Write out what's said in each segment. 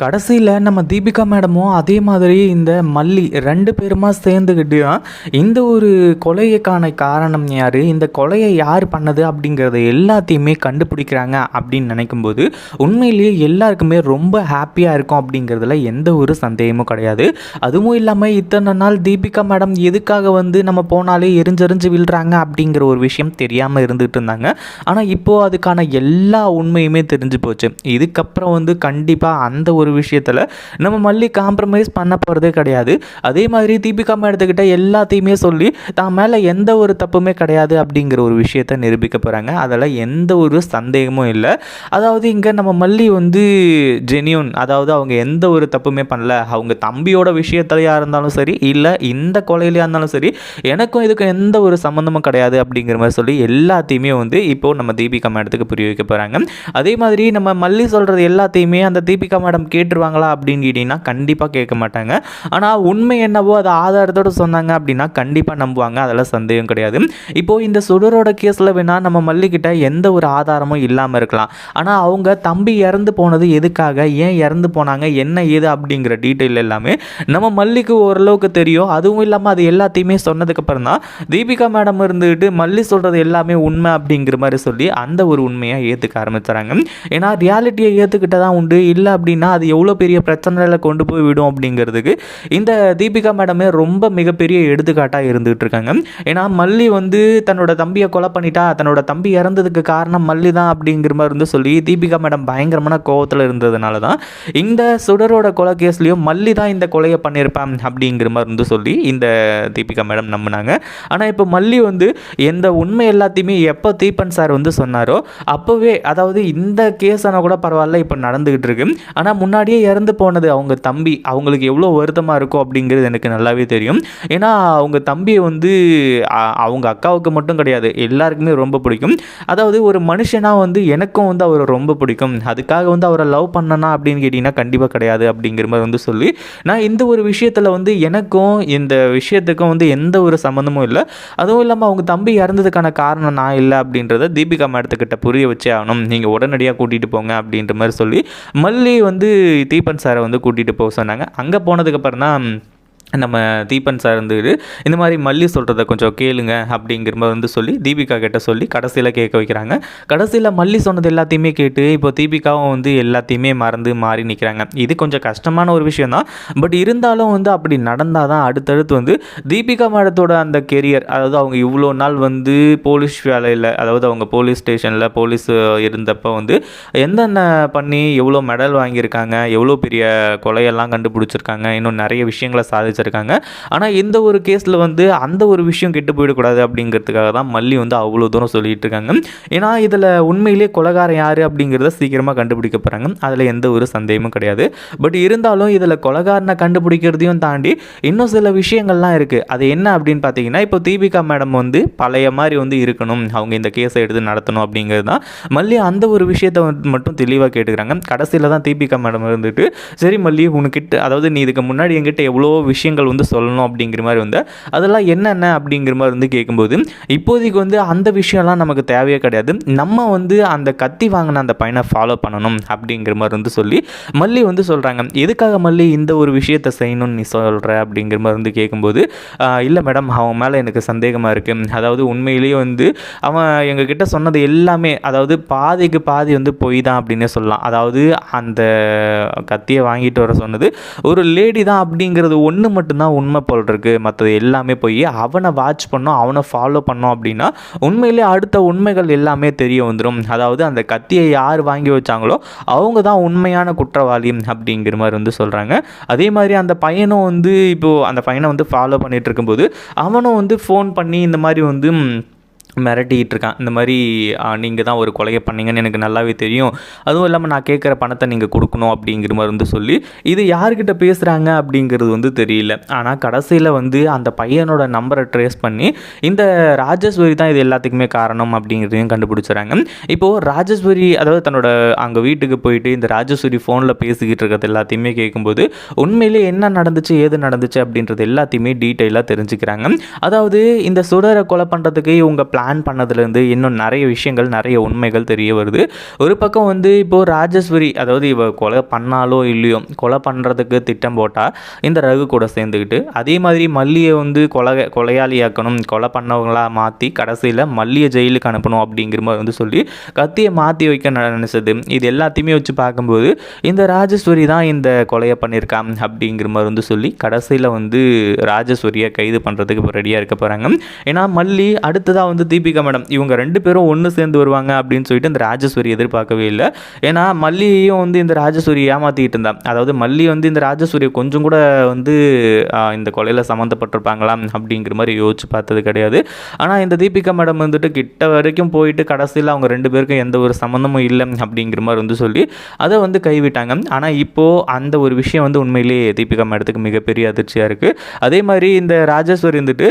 கடைசியில நம்ம தீபிகா மேடமும் அதே மாதிரி இந்த மல்லி 2 பேருமா சேர்ந்துக்கிட்டு தான் இந்த ஒரு கொலைக்கான காரணம் யாரு, இந்த கொலையை யார் பண்ணது அப்படிங்கிறத எல்லாத்தையுமே கண்டுபிடிக்கிறாங்க அப்படின்னு நினைக்கும்போது உண்மையிலேயே எல்லாருக்குமே ரொம்ப ஹாப்பியாக இருக்கும் அப்படிங்கிறதுல எந்த ஒரு சந்தேகமும் கிடையாது. அதுவும் இல்லாமல் இத்தனை நாள் தீபிகா மேடம் எதுக்காக நம்ம போனாலே எரிஞ்செறிஞ்சு விழுறாங்க அப்படிங்கிற ஒரு விஷயம் தெரியாமல் இருந்துகிட்டு இருந்தாங்க. ஆனால் இப்போது அதுக்கான எல்லா உண்மையுமே தெரிஞ்சு போச்சு. இதுக்கப்புறம் கண்டிப்பாக அந்த ஒரு விஷயத்தில் நம்ம மல்லி காம்ப்ரமைஸ் பண்ண போகிறதே கிடையாது. அதே மாதிரி தீபிகா மேடத்துக்கிட்ட எல்லாத்தையுமே சொல்லி தான் மேலே எந்த ஒரு தப்புமே கிடையாது அப்படிங்கிற ஒரு விஷயத்தை நிரூபிக்க போகிறாங்க. அதில் எந்த ஒரு சந்தேகமும் இல்லை. அதாவது இங்கே நம்ம மல்லி ஜெனியூன், அதாவது அவங்க எந்த ஒரு தப்புமே பண்ணல. அவங்க தம்பியோட விஷயத்துலையாக இருந்தாலும் சரி, இல்லை இந்த கொலையிலையாக இருந்தாலும் சரி, எனக்கும் இதுக்கும் எந்த ஒரு சம்மந்தமும் கிடையாது அப்படிங்கிற மாதிரி சொல்லி எல்லாத்தையுமே இப்போது நம்ம தீபிகா மேடத்துக்கு புரிய வைக்க போகிறாங்க. அதே மாதிரி நம்ம மல்லி சொல்கிறது எல்லாத்தையுமே அந்த தீபிகா மேடம் கேட்டுருவாங்களா அப்படின்னு கேட்டிங்கன்னா கண்டிப்பாக கேட்க மாட்டாங்க. ஆனால் உண்மை என்னவோ அதை ஆதாரத்தோடு சொன்னாங்க அப்படின்னா கண்டிப்பாக நம்புவாங்க. அதெல்லாம் சந்தேகம் கிடையாது. இப்போது இந்த சுடரோட கேஸில் வேணால் நம்ம மல்லிக்கிட்ட எந்த ஒரு ஆதாரமும் இல்லாமல் இருக்கலாம். ஆனால் அவங்க தம்பி இறந்து போனது எதுக்காக, ஏன் இறந்து போனாங்க, என்ன ஏது அப்படிங்கிற டீட்டெயில் எல்லாமே நம்ம மல்லிக்கு ஓரளவுக்கு தெரியும். அதுவும் இல்லாமல் அது எல்லாத்தையுமே சொன்னதுக்கப்புறம் தான் தீபிகா மேடம் இருந்துக்கிட்டு மல்லி சொல்கிறது எல்லாமே உண்மை அப்படிங்கிற மாதிரி சொல்லி அந்த ஒரு உண்மையை ஏற்றுக்க ஆரம்பிச்சுறாங்க. ஏன்னா ரியாலிட்டியை ஏற்றுக்கிட்ட தான் உண்டு, இல்லை அப்படின்னா அது எவ்வளோ பெரிய பிரச்சனையில் கொண்டு போய் விடும் அப்படிங்கிறதுக்கு இந்த தீபிகா மேடமே ரொம்ப மிகப்பெரிய எடுத்துக்காட்டாக இருந்துகிட்டு இருக்காங்க. ஏன்னா மல்லி தன்னோட தம்பியை கொலை பண்ணிட்டா, தன்னோட தம்பி இறந்ததுக்கு காரணம் மல்லி தான் அப்படிங்கிற மாதிரி சொல்லி தீபிகா மேடம் பயங்கரமான கோவத்தில் இருந்ததுனால தான் இந்த சுடரோட கொலை கேஸ்லையும் மல்லி தான் இந்த கொலையை பண்ணியிருப்பான் அப்படிங்கிற மாதிரி சொல்லி இந்த தீபிகா மேடம் நம்பினாங்க. ஆனால் இப்போ மல்லி எந்த உண்மை எல்லாத்தையுமே எப்போ தீபன் சார் சொன்னாரோ அப்போவே, அதாவது இந்த கேஸ் ஆனால் கூட பரவாயில்ல இப்போ நடந்துகிட்டு இருக்கு, ஆனால் முன்னாடியே இறந்து போனது அவங்க தம்பி, அவங்களுக்கு எவ்வளோ வருத்தமாக இருக்கும் அப்படிங்கிறது எனக்கு நல்லாவே தெரியும். ஏன்னா அவங்க தம்பியை அவங்க அக்காவுக்கு மட்டும் கிடையாது, எல்லாருக்குமே ரொம்ப பிடிக்கும். அதாவது ஒரு மனுஷனாக எனக்கும் அவரை ரொம்ப பிடிக்கும், அதுக்காக அவரை லவ் பண்ணனா அப்படின்னு கேட்டிங்கன்னா கண்டிப்பாக கிடையாது அப்படிங்கிற மாதிரி சொல்லி நான் இந்த ஒரு விஷயத்தில் எனக்கும் இந்த விஷயத்துக்கும் எந்த ஒரு சம்மந்தமும் இல்லை. அதுவும் இல்லாமல் அவங்க தம்பி இறந்ததுக்கான காரணம் நான் இல்லை அப்படின்றத தீபிகா மேடத்துக்கிட்ட புரிய வச்சே ஆகணும், நீங்கள் உடனடியாக கூட்டிகிட்டு போங்க அப்படின்ற மாதிரி சொல்லி மல்லி தீபன் சாரை கூட்டிகிட்டு போக சொன்னாங்க. அங்கே போனதுக்கப்புறம் தான் நம்ம தீபன் சார் இந்த மாதிரி மல்லி சொல்கிறத கொஞ்சம் கேளுங்க அப்படிங்கிற மாதிரி சொல்லி தீபிகா கிட்ட சொல்லி கடைசியில் கேட்க வைக்கிறாங்க. கடைசியில் மல்லி சொன்னது எல்லாத்தையுமே கேட்டு இப்போ தீபிகாவும் எல்லாத்தையுமே மறந்து மாறி நிற்கிறாங்க. இது கொஞ்சம் கஷ்டமான ஒரு விஷயம் தான். பட் இருந்தாலும் அப்படி நடந்தால் தான் அடுத்தடுத்து தீபிகா மேடத்தோட அந்த கெரியர், அதாவது அவங்க இவ்வளோ நாள் போலீஸ் வேலையில், அதாவது அவங்க போலீஸ் ஸ்டேஷனில் போலீஸ் இருந்தப்போ என்னென்ன பண்ணி எவ்வளோ மெடல் வாங்கியிருக்காங்க, எவ்வளோ பெரிய கொலையெல்லாம் கண்டுபிடிச்சிருக்காங்க, இன்னும் நிறைய விஷயங்களை சாதிச்சு இருக்காங்க. ஆனால் இந்த ஒரு கேஸில் அந்த ஒரு விஷயம் கெட்டு போயிடக்கூடாது அப்படிங்கிறதுக்காக தான் மல்லி அவ்வளோ தூரம் சொல்லிட்டு இருக்காங்க. ஏன்னா இதில் உண்மையிலே கொலைகாரன் யார் அப்படிங்கிறத சீக்கிரமாக கண்டுபிடிக்க போகிறாங்க, அதில் எந்த ஒரு சந்தேகமும் கிடையாது. பட் இருந்தாலும் இதில் கொலைகாரனை கண்டுபிடிக்கிறதையும் தாண்டி இன்னும் சில விஷயங்கள்லாம் இருக்குது. அது என்ன அப்படின்னு பார்த்தீங்கன்னா, இப்போ தீபிகா மேடம் பழைய மாதிரி இருக்கணும், அவங்க இந்த கேஸை எடுத்து நடத்தணும் அப்படிங்கிறது தான் மல்லி அந்த ஒரு விஷயத்தை மட்டும் தெளிவாக கேட்டுக்கிறாங்க. கடைசியில் தான் தீபிகா மேடம் சரி மல்லி, உனக்கிட்ட, அதாவது நீ இதுக்கு முன்னாடி என்கிட்ட எவ்வளோ விஷயங்கள் சொல்லணும் அப்படிங்கிற மாதிரி அதெல்லாம் என்னென்ன அப்படிங்கிற மாதிரி கேட்கும்போது இப்போதைக்கு அந்த விஷயம்லாம் நமக்கு தேவையே கிடையாது, நம்ம அந்த கத்தி வாங்கின அந்த பையனை ஃபாலோ பண்ணணும் அப்படிங்கிற மாதிரி சொல்லி மல்லி சொல்கிறாங்க. எதுக்காக மல்லி இந்த ஒரு விஷயத்தை செய்யணும்னு நீ சொல்கிற அப்படிங்கிற மாதிரி கேட்கும்போது, இல்லை மேடம், அவன் மேலே எனக்கு சந்தேகமாக இருக்குது, அதாவது உண்மையிலேயே அவன் எங்ககிட்ட சொன்னது எல்லாமே, அதாவது பாதிக்கு பாதி பொய் தான் அப்படின்னே சொல்லலாம். அதாவது அந்த கத்தியை வாங்கிட்டு வர சொன்னது ஒரு லேடி தான் அப்படிங்கிறது ஒன்று மட்டும்தான் உண்மை போல் இருக்குது, மற்றது எல்லாமே போய் அவனை வாட்ச் பண்ணோம், அவனை ஃபாலோ பண்ணோம் அப்படின்னா உண்மையிலே அடுத்த உண்மைகள் எல்லாமே தெரிய வந்துடும். அதாவது அந்த கத்தியை யார் வாங்கி வச்சாங்களோ அவங்க தான் உண்மையான குற்றவாளி அப்படிங்கிற மாதிரி சொல்கிறாங்க. அதே மாதிரி அந்த பையனும் இப்போது அந்த பையனை ஃபாலோ பண்ணிகிட்டு இருக்கும்போது அவனும் ஃபோன் பண்ணி இந்த மாதிரி மிரட்டிகிட்டு இருக்கான். இந்த மாதிரி நீங்கள் தான் ஒரு கொலையை பண்ணீங்கன்னு எனக்கு நல்லாவே தெரியும், அதுவும் இல்லாமல் நான் கேட்குற பணத்தை நீங்கள் கொடுக்கணும் அப்படிங்கிற மாதிரி சொல்லி இது யார்கிட்ட பேசுகிறாங்க அப்படிங்கிறது தெரியல. ஆனால் கடைசியில் அந்த பையனோட நம்பரை ட்ரேஸ் பண்ணி இந்த ராஜேஸ்வரி தான் இது எல்லாத்துக்குமே காரணம் அப்படிங்கிறதையும் கண்டுபிடிச்சிடறாங்க. இப்போது ராஜேஸ்வரி, அதாவது தன்னோட அங்கே வீட்டுக்கு போயிட்டு இந்த ராஜேஸ்வரி ஃபோனில் பேசிக்கிட்டு இருக்கிறது எல்லாத்தையுமே கேட்கும்போது உண்மையிலே என்ன நடந்துச்சு, ஏது நடந்துச்சு அப்படின்றது எல்லாத்தையுமே டீட்டெயிலாக தெரிஞ்சுக்கிறாங்க. அதாவது இந்த சுடரை கொலை பண்ணுறதுக்கு இவங்க பிளான் பண்ணதுலேருந்து இன்னும் நிறைய விஷயங்கள், நிறைய உண்மைகள் தெரிய வருது. ஒரு பக்கம் வந்து இப்போது ராஜேஸ்வரி, அதாவது இவ கொலை பண்ணாலோ இல்லையோ, கொலை பண்ணுறதுக்கு திட்டம் போட்டால் இந்த ரகு கூட சேர்ந்துக்கிட்டு, அதே மாதிரி மல்லியை வந்து கொலையாளியாக்கணும், கொலை பண்ணவங்களா மாற்றி கடைசியில் மல்லியை ஜெயிலுக்கு அனுப்பணும் அப்படிங்கிற மாதிரி வந்து சொல்லி கத்தியை மாற்றி வைக்க நினச்சது. இது எல்லாத்தையுமே வச்சு பார்க்கும்போது இந்த ராஜேஸ்வரி தான் இந்த கொலையை பண்ணியிருக்கான் அப்படிங்கிற மாதிரி வந்து சொல்லி கடைசியில் வந்து ராஜேஸ்வரியை கைது பண்ணுறதுக்கு இப்போ ரெடியாக இருக்க போகிறாங்க. ஏன்னா மல்லி அடுத்ததாக வந்து தீபிகா மேடம் இவங்க 2 பேரும் ஒன்று சேர்ந்து வருவாங்க அப்படின்னு சொல்லிட்டு இந்த ராஜேஸ்வரி எதிர்பார்க்கவே இல்லை. ஏன்னா மல்லியையும் வந்து இந்த ராஜேஸ்வரி ஏமாற்றிக்கிட்டு இருந்தா. அதாவது மல்லி வந்து இந்த ராஜேஸ்வரியை கொஞ்சம் கூட வந்து இந்த கொலையில் சம்மந்தப்பட்டிருப்பாங்களா அப்படிங்கிற மாதிரி யோசிச்சு பார்த்தது கிடையாது. ஆனால் இந்த தீபிகா மேடம் வந்துட்டு கிட்ட வரைக்கும் போயிட்டு கடைசியில் அவங்க 2 பேருக்கும் எந்த ஒரு சம்மந்தமும் இல்லை அப்படிங்கிற மாதிரி வந்து சொல்லி அதை வந்து கைவிட்டாங்க. ஆனால் இப்போது அந்த ஒரு விஷயம் வந்து உண்மையிலேயே தீபிகா மேடத்துக்கு மிகப்பெரிய அதிர்ச்சியாக இருக்குது. அதே மாதிரி இந்த ராஜேஸ்வரி வந்துட்டு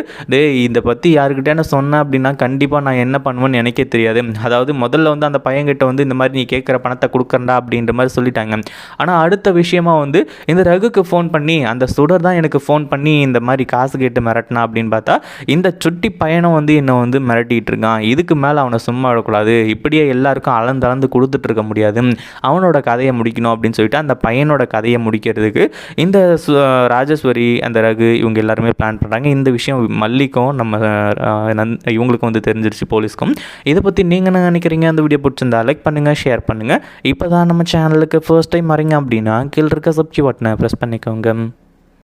இதை பற்றி யாருக்கிட்டே நான் சொன்னேன் அப்படின்னா கண்டிப்பாக நான் என்ன பண்ணுவேன்னு எனக்கே தெரியாது. அதாவது முதல்ல வந்து அந்த பையன்கிட்ட வந்து இந்த மாதிரி நீ கேட்குற பணத்தை கொடுக்குறண்டா அப்படின்ற மாதிரி சொல்லிட்டாங்க. ஆனால் அடுத்த விஷயமா வந்து இந்த ரகுக்கு ஃபோன் பண்ணி, அந்த சுடர் தான் எனக்கு ஃபோன் பண்ணி இந்த மாதிரி காசு கேட்டு மிரட்டினா அப்படின்னு பார்த்தா இந்த சுட்டி பையனை வந்து என்னை வந்து மிரட்டிகிட்டு இருக்கான். இதுக்கு மேலே அவனை சும்மா விடக்கூடாது, இப்படியே எல்லாருக்கும் அளந்து கொடுத்துட்டு இருக்க முடியாது, அவனோட கதையை முடிக்கணும் அப்படின்னு சொல்லிட்டு அந்த பையனோட கதையை முடிக்கிறதுக்கு இந்த ராஜேஸ்வரி, அந்த ரகு இவங்க எல்லாருமே பிளான் பண்ணுறாங்க. இந்த விஷயம் மல்லிக்கும் நம்ம இவங்களுக்கும் வந்து தெரிஞ்சிருச்சு, போலீஸ்க்கும். இதை பற்றி நீங்கள் என்ன நினைக்கிறீங்க? அந்த வீடியோ பிடிச்சிருந்தா லைக் பண்ணுங்கள், ஷேர் பண்ணுங்கள். இப்போ தான் நம்ம சேனலுக்கு ஃபர்ஸ்ட் டைம் வரீங்க அப்படின்னா கீழே இருக்க சப்ஸ்கிரைப் பட்டனை ப்ரெஸ் பண்ணிக்கோங்க.